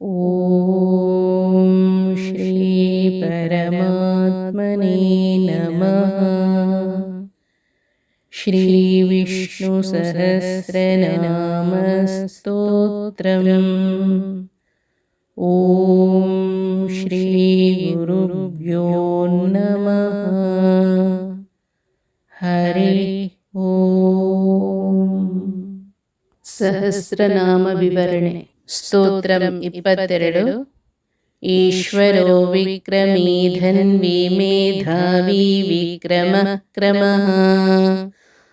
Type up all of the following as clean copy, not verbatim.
ಓಂ ಶ್ರೀ ಪರಮಾತ್ಮನೇ ನಮಃ. ಶ್ರೀ ವಿಷ್ಣು ಸಹಸ್ರನಾಮ ಸ್ತೋತ್ರಂ. ಓಂ ಶ್ರೀ ಗುರುಭ್ಯೋ ನಮಃ. ಹರಿ ಓಂ. ಸಹಸ್ರನಾಮ ವಿವರಣೆ. ಸ್ತೋತ್ರಂ 22. ಈಶ್ವರೋ ವಿಕ್ರಮೀ ಧನ್ವಿ ಮೇಧಾವಿ ವಿಕ್ರಮ ಕ್ರಮಃ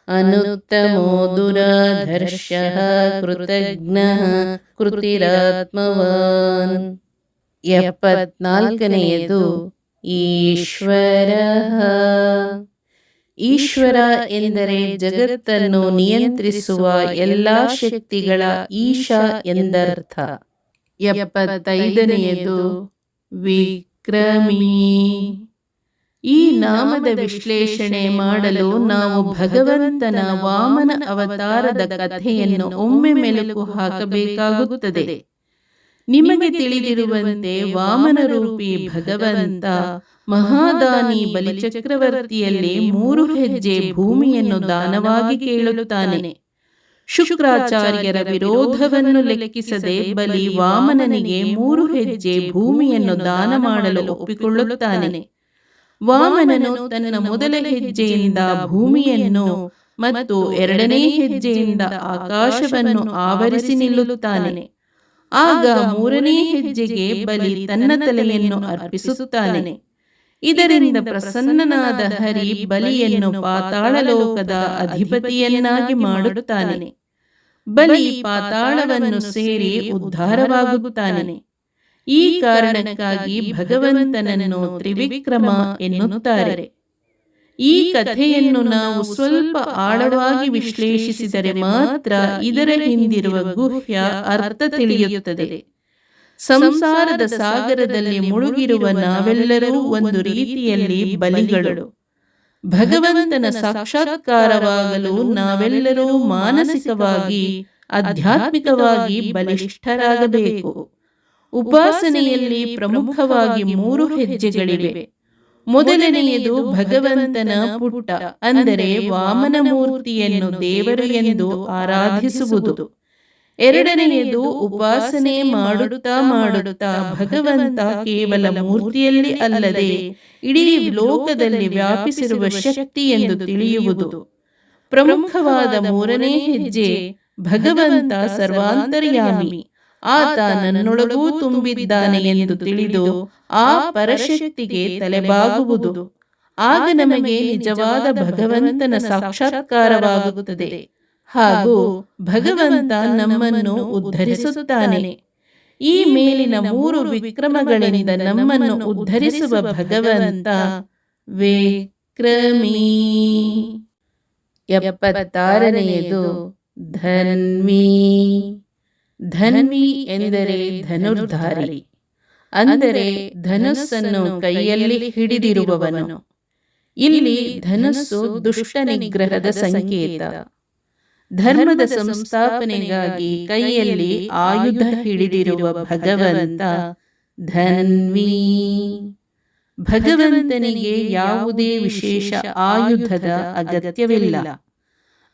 ಅನುತ್ತಮೋ ದುರಾಧರ್ಷಃ ಕೃತಜ್ಞಃ ಕೃತಿರಾತ್ಮವಾನ್. 74ನೆಯದು ಈಶ್ವರಃ. ಈಶ್ವರ ಎಂದರೆ ಜಗತ್ತನ್ನು ನಿಯಂತ್ರಿಸುವ ಎಲ್ಲ ಶಕ್ತಿಗಳ ಈಶ ಎಂದರ್ಥ. 75ನೆಯದು ವಿಕ್ರಮೀ. ಈ ನಾಮದ ವಿಶ್ಲೇಷಣೆ ಮಾಡಲು ನಾವು ಭಗವಂತನ ವಾಮನ ಅವತಾರದ ಕಥೆಯನ್ನು ಒಮ್ಮೆ ಮೆಲುಕು ಹಾಕಬೇಕಾಗುತ್ತದೆ. ನಿಮಗೆ ತಿಳಿದಿರುವಂತೆ ವಾಮನ ರೂಪಿ ಭಗವಂತ ಮಹಾದಾನಿ ಬಲಿಚಕ್ರವರ್ತಿಯಲ್ಲಿ 3 ಹೆಜ್ಜೆ ಭೂಮಿಯನ್ನು ದಾನವಾಗಿ ಕೇಳುತ್ತಾನೆ. ಶುಕ್ರಾಚಾರ್ಯರ ವಿರೋಧವನ್ನು ಲೆಕ್ಕಿಸದೆ ಬಲಿ ವಾಮನನಿಗೆ 3 ಹೆಜ್ಜೆ ಭೂಮಿಯನ್ನು ದಾನ ಮಾಡಲು ಒಪ್ಪಿಕೊಳ್ಳುತ್ತಾನೆ. ವಾಮನನು ತನ್ನ ಮೊದಲ ಹೆಜ್ಜೆಯಿಂದ ಭೂಮಿಯನ್ನು ಮತ್ತು 2ನೇ ಹೆಜ್ಜೆಯಿಂದ ಆಕಾಶವನ್ನು ಆವರಿಸಿ ನಿಲ್ಲುತ್ತಾನೆ. ಆಗ 3ನೇ ಹೆಜ್ಜೆಗೆ ಬಲಿ ತನ್ನ ತಲೆಯನ್ನು ಅರ್ಪಿಸುತ್ತಾನೆ. ಇದರಿಂದ ಪ್ರಸನ್ನನಾದ ಹರಿ ಬಲಿಯನ್ನು ಪಾತಾಳ ಲೋಕದ ಅಧಿಪತಿಯನ್ನಾಗಿ ಮಾಡುತ್ತಾನೆ. ಬಲಿ ಪಾತಾಳವನ್ನು ಸೇರಿ ಉದ್ಧಾರವಾಗುತ್ತಾನೆ. ಈ ಕಾರಣಕ್ಕಾಗಿ ಭಗವಂತನನ್ನು ತ್ರಿವಿಕ್ರಮ ಎನ್ನುತ್ತಾರೆ. ಈ ಕಥೆಯನ್ನು ನಾವು ಸ್ವಲ್ಪ ಆಳವಾಗಿ ವಿಶ್ಲೇಷಿಸಿದರೆ ಮಾತ್ರ ಇದರ ಹಿಂದಿರುವ ಗುಹ್ಯ ಅರ್ಥ ತಿಳಿಯುತ್ತದೆ. ಸಂಸಾರದ ಸಾಗರದಲ್ಲಿ ಮುಳುಗಿರುವ ನಾವೆಲ್ಲರೂ ಒಂದು ರೀತಿಯಲ್ಲಿ ಬಲಿಗಳು. ಭಗವಂತನ ಸಾಕ್ಷಾತ್ಕಾರವಾಗಲು ನಾವೆಲ್ಲರೂ ಮಾನಸಿಕವಾಗಿ ಆಧ್ಯಾತ್ಮಿಕವಾಗಿ ಬಲಿಷ್ಠರಾಗಬೇಕು. ಉಪಾಸನೆಯಲ್ಲಿ ಪ್ರಮುಖವಾಗಿ 3 ಹೆಜ್ಜೆಗಳಿವೆ. ಮೊದಲನೆಯದು ಭಗವಂತನ ಪುಟ್ಟ, ಅಂದರೆ ವಾಮನ ಮೂರ್ತಿಯನ್ನು ದೇವರು ಎಂದು ಆರಾಧಿಸುವುದು. 2ನೆಯದು ಉಪಾಸನೆ ಮಾಡುತ್ತಾ ಭಗವಂತ ಕೇವಲ ಮೂರ್ತಿಯಲ್ಲಿ ಅಲ್ಲದೆ ಇಡೀ ಲೋಕದಲ್ಲಿ ವ್ಯಾಪಿಸಿರುವ ಶಕ್ತಿ ಎಂದು ತಿಳಿಯುವುದು. ಪ್ರಮುಖವಾದ 3ನೇ ಹೆಜ್ಜೆ ಭಗವಂತ ಸರ್ವಾಂತರ್ಯಾಮಿ, ಆತ ನನ್ನೊಳಗೂ ತುಂಬಿದ್ದಾನೆ ಎಂದು ತಿಳಿದು ಆ ಪರಶಕ್ತಿಗೆ ತಲೆಬಾಗುವುದು. ಆಗ ನಮಗೆ ನಿಜವಾದ ಭಗವಂತನ ಸಾಕ್ಷಾತ್ಕಾರವಾಗುತ್ತದೆ ಹಾಗೂ ಭಗವಂತ ನಮ್ಮನ್ನು ಉದ್ಧರಿಸುತ್ತಾನೆ. ಈ ಮೇಲಿನ 3 ವಿಕ್ರಮಗಳಿಂದ ನಮ್ಮನ್ನು ಉದ್ಧರಿಸುವ ಭಗವಂತ ವಿಕ್ರಮೀ. 76ನೆಯದು ಧನ್ವಿ. ಧನ್ವಿ ಎಂದರೆ ಧನುರ್ಧಾರಿ, ಅಂದರೆ ಧನುಸ್ಸನ್ನು ಕೈಯಲ್ಲಿ ಹಿಡಿದಿರುವವನು. ಇಲ್ಲಿ ಧನುಸ್ಸು ದುಷ್ಟ ನಿಗ್ರಹದ ಸಂಕೇತ. ಧರ್ಮದ ಸಂಸ್ಥಾಪನೆಗಾಗಿ ಕೈಯಲ್ಲಿ ಆಯುಧ ಹಿಡಿದಿರುವ ಭಗವಂತ ಧನ್ವಿ. ಭಗವಂತನಿಗೆ ಯಾವುದೇ ವಿಶೇಷ ಆಯುಧದ ಅಗತ್ಯವಿಲ್ಲ.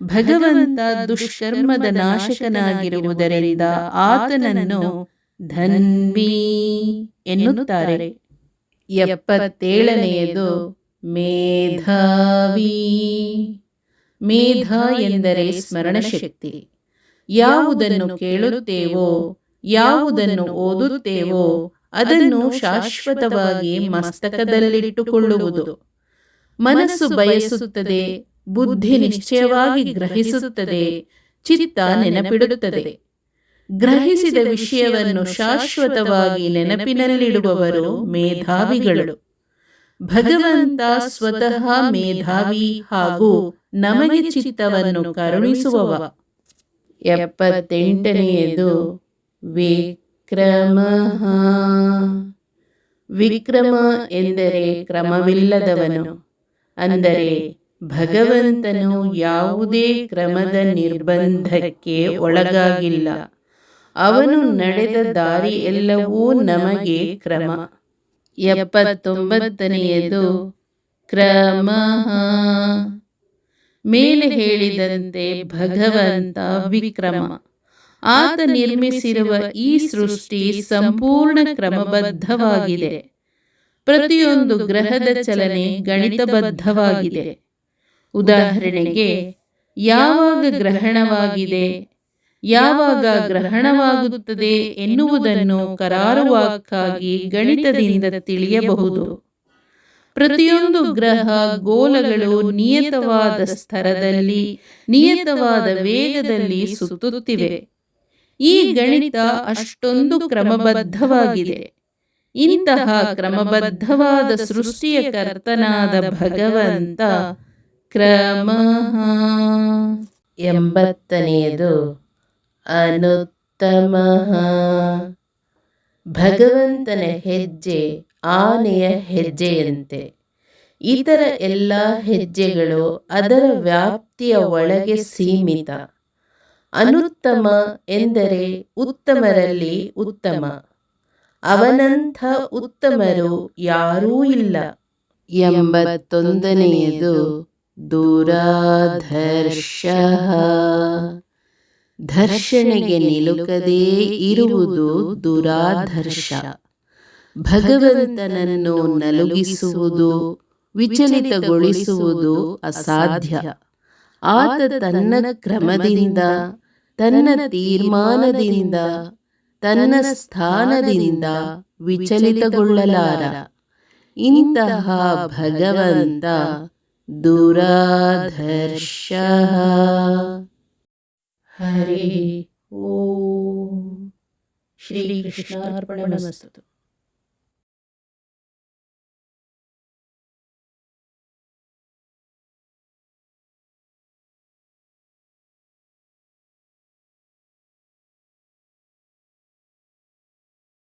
ಭಗವಂತ ದುಷ್ಕರ್ಮದ ನಾಶಕನಾಗಿರುವುದರಿಂದ ಆತನನ್ನು ಧನ್ವಿ ಎನ್ನುತ್ತಾರೆ. 77ನೆಯದು ಮೇಧಾವಿ. ಮೇಧ ಎಂದರೆ ಸ್ಮರಣಶಕ್ತಿ. ಯಾವುದನ್ನು ಕೇಳುತ್ತೇವೋ, ಯಾವುದನ್ನು ಓದುತ್ತೇವೋ ಅದನ್ನು ಶಾಶ್ವತವಾಗಿ ಮಸ್ತಕದಲ್ಲಿಟ್ಟುಕೊಳ್ಳುವುದು. ಮನಸ್ಸು ಬಯಸುತ್ತದೆ, ಬುದ್ಧಿ ನಿಶ್ಚಯವಾಗಿ ಗ್ರಹಿಸುತ್ತದೆ, ಚಿತ್ತ ನೆನಪಿಡುತ್ತದೆ. ಗ್ರಹಿಸಿದ ವಿಷಯವನ್ನು ಶಾಶ್ವತವಾಗಿ ನೆನಪಿನಲ್ಲಿಡುವವರು ಮೇಧಾವಿಗಳು. ಭಗವಂತ ಸ್ವತಃ ಮೇಧಾವಿ ಹಾಗೂ ನಮಗೆ ಚಿತ್ತವನ್ನು ಕರುಣಿಸುವವ. 78ನೆಯದು ವಿಕ್ರಮ. ವಿಕ್ರಮ ಎಂದರೆ ಕ್ರಮವಿಲ್ಲದವನು, ಅಂದರೆ ಭಗವಂತನು ಯಾವುದೇ ಕ್ರಮದ ನಿರ್ಬಂಧಕ್ಕೆ ಒಳಗಾಗಿಲ್ಲ. ಅವನು ನಡೆದ ದಾರಿ ಎಲ್ಲವೂ ನಮಗೆ ಕ್ರಮ. 79ನೆಯದು ಕ್ರಮ. ಮೇಲೆ ಹೇಳಿದಂತೆ ಭಗವಂತ ವಿಕ್ರಮ. ಆತ ನಿರ್ಮಿಸಿರುವ ಈ ಸೃಷ್ಟಿ ಸಂಪೂರ್ಣ ಕ್ರಮಬದ್ಧವಾಗಿದೆ. ಪ್ರತಿಯೊಂದು ಗ್ರಹದ ಚಲನೆ ಗಣಿತಬದ್ಧವಾಗಿದೆ. ಉದಾಹರಣೆಗೆ, ಯಾವಾಗ ಗ್ರಹಣವಾಗಿದೆ, ಯಾವಾಗ ಗ್ರಹಣವಾಗುತ್ತದೆ ಎನ್ನುವುದನ್ನು ಕರಾರುವಾಕ್ಕಾಗಿ ಗಣಿತದಿಂದ ತಿಳಿಯಬಹುದು. ಪ್ರತಿಯೊಂದು ಗ್ರಹ ಗೋಲಗಳು ನಿಯತವಾದ ಸ್ತರದಲ್ಲಿ ನಿಯತವಾದ ವೇಗದಲ್ಲಿ ಸುತ್ತುತ್ತಿವೆ. ಈ ಗಣಿತ ಅಷ್ಟೊಂದು ಕ್ರಮಬದ್ಧವಾಗಿದೆ. ಇಂತಹ ಕ್ರಮಬದ್ಧವಾದ ಸೃಷ್ಟಿಯ ಕರ್ತನಾದ ಭಗವಂತ ಕ್ರಮ. 80ನೆಯದು ಅನುತ್ತಮ. ಭಗವಂತನ ಹೆಜ್ಜೆ ಆನೆಯ ಹೆಜ್ಜೆಯಂತೆ. ಇತರ ಎಲ್ಲ ಹೆಜ್ಜೆಗಳು ಅದರ ವ್ಯಾಪ್ತಿಯ ಒಳಗೆ ಸೀಮಿತ. ಅನುತ್ತಮ ಎಂದರೆ ಉತ್ತಮರಲ್ಲಿ ಉತ್ತಮ. ಅವನಂಥ ಉತ್ತಮರು ಯಾರೂ ಇಲ್ಲ. 81ನೆಯದು ದುರಾಧರ್ಷ. ಧರ್ಷಣೆಗೆ ನಿಲುಕದೇ ಇರುವುದು ದುರಾಧರ್ಷ. ಭಗವಂತನನ್ನು ನಲುಗಿಸುವುದು, ವಿಚಲಿತಗೊಳಿಸುವುದು ಅಸಾಧ್ಯ. ಆತ ತನ್ನ ಕ್ರಮದಿಂದ, ತನ್ನ ತೀರ್ಮಾನದಿಂದ, ತನ್ನ ಸ್ಥಾನದಿಂದ ವಿಚಲಿತಗೊಳ್ಳಲಾರ. ಇಂತಹ ಭಗವಂತ ದುರಾಧರ್ಷ. ಹರಿ ಓಂ. ಶ್ರೀ ಕೃಷ್ಣಾರ್ಪಣಮಸ್ತು.